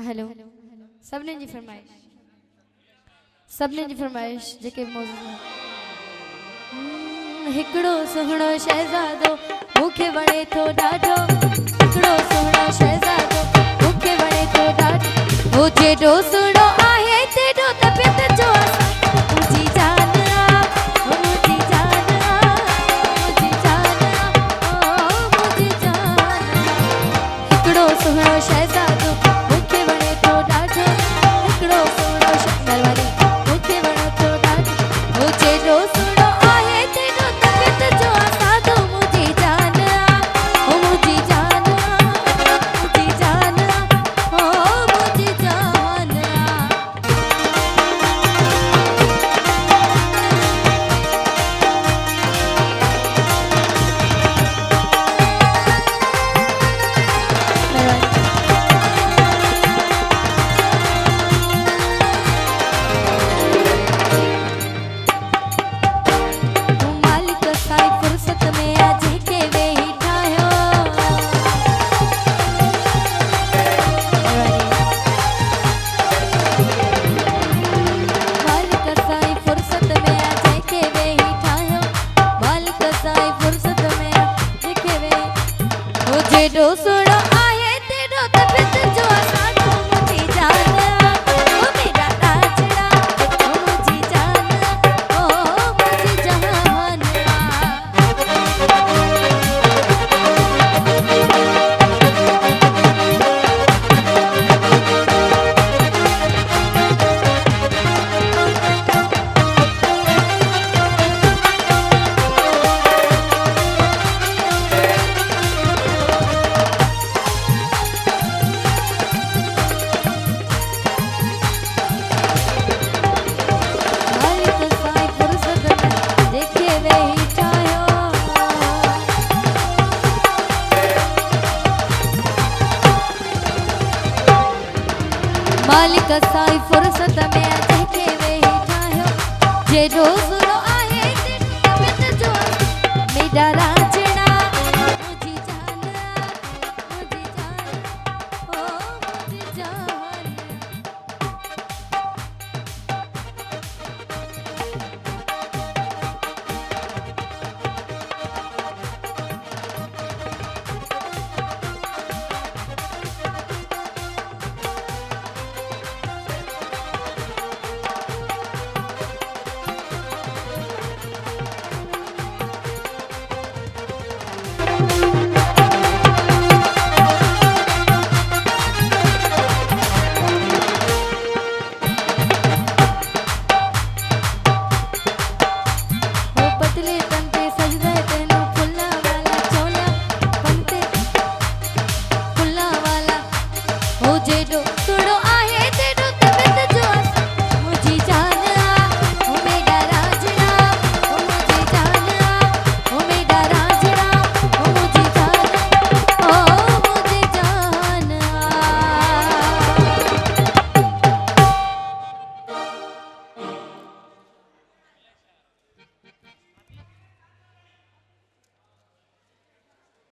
hello सबने जी फरमाइश जेके मौजूद हिकड़ो सुहणो शहजादो मूंखे वणे थो ॾाढो हिकड़ो सुहणो शहजादो मूंखे वणे थो ॾाढो हो जेॾो सुहिणो आहे तेॾो तबियत जो मुंहिंजी जान मुंहिंजी जान मुंहिंजी जान मुंहिंजी जान हिकड़ो सुहणो शहजादो मूंखे वणे थो ॾाढो हिकड़ो सुहणो शहजादो मूंखे वणे थो ॾाढो हो जेॾो सुहिणो आहे तेॾो तबियत जो साधो मुंहिंजी जान मुंहिंजी जान मुंहिंजी जान मुंहिंजी जान मालिक साईं फुर्सत में आज के वेही ठाहियो मालिक साईं फुर्सत में आज के वेही ठाहियो मालिक साईं फुर्सत में आज के वेही हो जेॾो सुहिणो आहे तेॾो तबियत जो साधो मुंहिंजी जान ओ मेरा ताजड़ा ओ मुंहिंजी जान ओ मुंहिंजी जान मालिक साईं फुर्सत में जेके वेही ठाहियो मालिक साईं फुर्सत में जेके वेही ठाहियो जेॾो सुहिणो